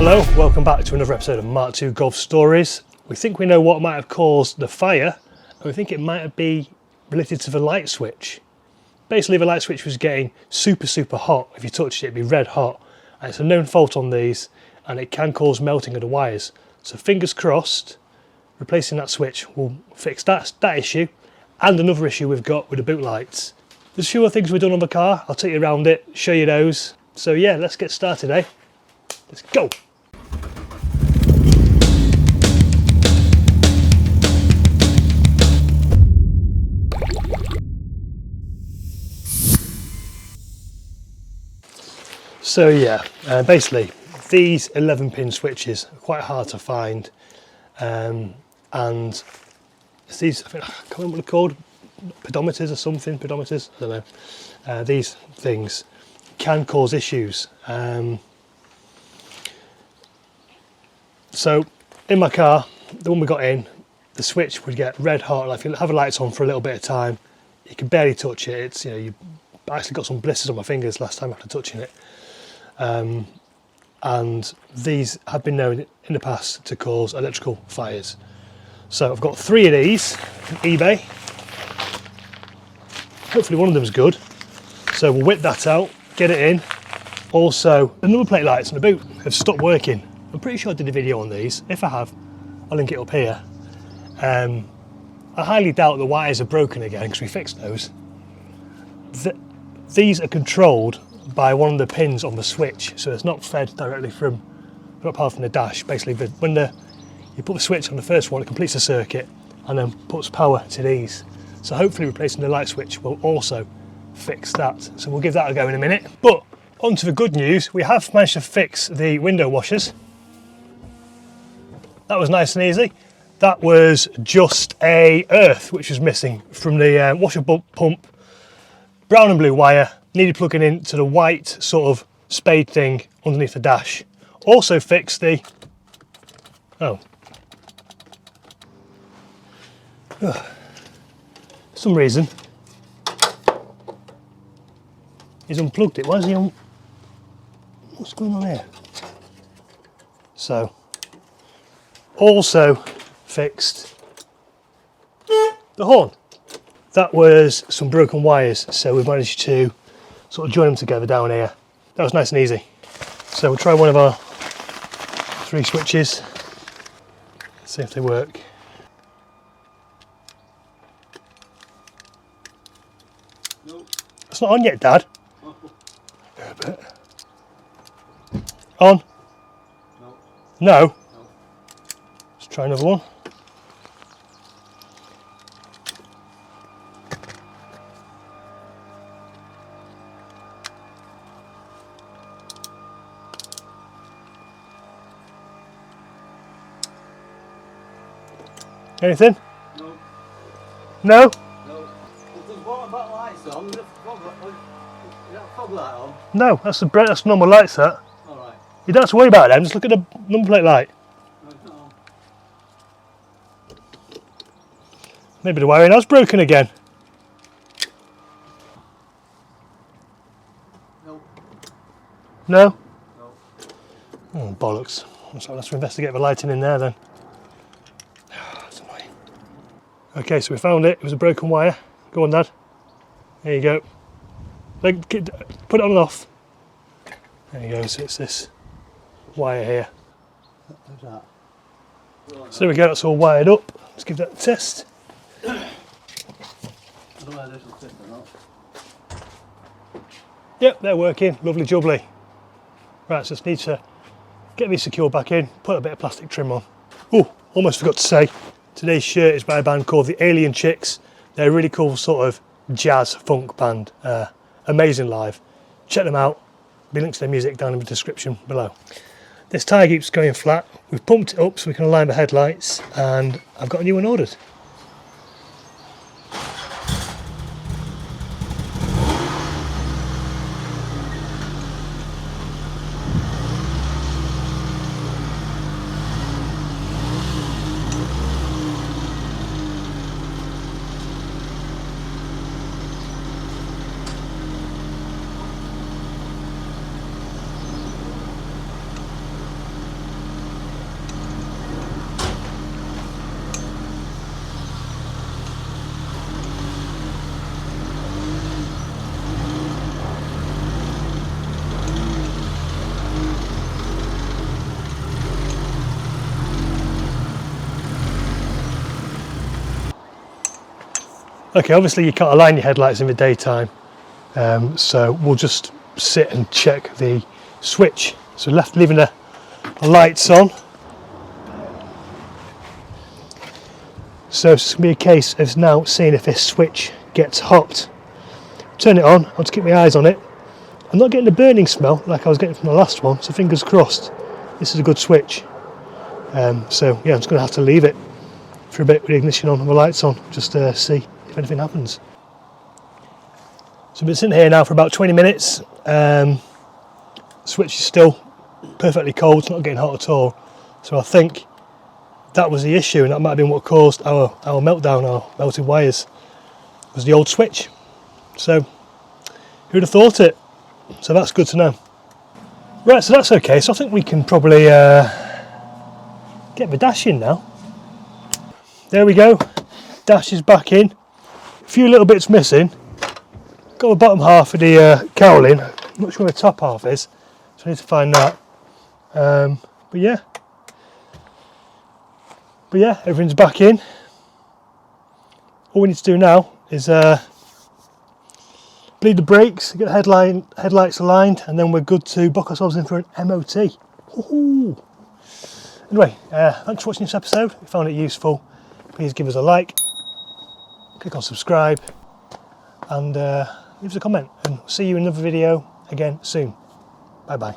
Hello, welcome back to another episode of MK2 Golf Stories. We think we know what might have caused the fire, and we think it might be related to the light switch. Basically, the light switch was getting super hot. If you touched it, it'd be red hot. And it's a known fault on these, and it can cause melting of the wires. So fingers crossed, replacing that switch will fix that issue, and another issue we've got with the boot lights. There's a few other things we've done on the car. I'll take you around it, show you those. So yeah, let's get started, eh? Let's go. So yeah, basically these 11-pin switches are quite hard to find, and it's these, I can't remember what they're called, pedometers or something, pedometers, I don't know. These things can cause issues. So in my car, the one we got in, the switch would get red hot. Like if you have the lights on for a little bit of time, you can barely touch it. It's, you actually got some blisters on my fingers last time after touching it. And these have been known in the past to cause electrical fires. So I've got 3 of these from eBay. Hopefully one of them is good. So we'll whip that out, get it in. Also, the number plate lights on the boot have stopped working. I'm pretty sure I did a video on these. If I have, I'll link it up here. I highly doubt the wires are broken again because we fixed those. These are controlled by one of the pins on the switch, so it's not fed directly from, apart from the dash. Basically, when you put the switch on the first one, it completes the circuit and then puts power to these. So hopefully replacing the light switch will also fix that. So we'll give that a go in a minute. But on to the good news, we have managed to fix the window washers. That was nice and easy. That was just a earth which was missing from the washer pump, brown and blue wire. Needed plugging into the white sort of spade thing underneath the dash. Also fixed the, for some reason he's unplugged it. Why is he on? What's going on here? So, also fixed the horn. That was some broken wires, so we've managed to sort of join them together down here. That was nice and easy. So we'll try one of our 3 switches, see if they work. Nope. It's not on yet, Dad. Oh. On? No. No? No. Let's try another one. Anything? No. No? No. There's one about lights on. Is that fog light on? No, that's the normal lights, that. Alright. You don't have to worry about them, just look at the number plate light. No. Maybe the wiring has broken again. No. No? No. Oh, bollocks. So let's investigate the lighting in there then. That's annoying. Okay, so we found it. It was a broken wire. Go on, Dad. There you go. Put it on and off. There you go. So it's this wire here. What's that? So there we go. That's all wired up. Let's give that a test. I don't know if this will fit or not. Yep, they're working. Lovely jubbly. Right, so just need to get these secured back in, put a bit of plastic trim on. Oh, almost forgot to say, today's shirt is by a band called the Alien Chicks. They're a really cool sort of jazz funk band. Amazing live. Check them out. There'll be links to their music down in the description below. This tyre keeps going flat. We've pumped it up so we can align the headlights, and I've got a new one ordered. Okay, obviously you can't align your headlights in the daytime, so we'll just sit and check the switch. So leaving the lights on. So it's going to be a case of now seeing if this switch gets hot. Turn it on, I'll just keep my eyes on it. I'm not getting the burning smell like I was getting from the last one, so fingers crossed this is a good switch. So yeah, I'm just going to have to leave it for a bit with the ignition on and the lights on, just to see if anything happens. So I've been sitting here now for about 20 minutes. Switch is still perfectly cold, it's not getting hot at all. So I think that was the issue, and that might have been what caused our meltdown, our melted wires, was the old switch. So who'd have thought it? So that's good to know. Right, so that's okay. So I think we can probably get the dash in now. There we go. Dash is back in. A few little bits missing. Got the bottom half of the cowling. I'm not sure where the top half is, so I need to find that. But yeah, everything's back in. All we need to do now is bleed the brakes, get the headlights aligned, and then we're good to book ourselves in for an MOT. Woohoo! Anyway, thanks for watching this episode. If you found it useful, please give us a like, click on subscribe, and leave us a comment. And see you in another video again soon. Bye bye.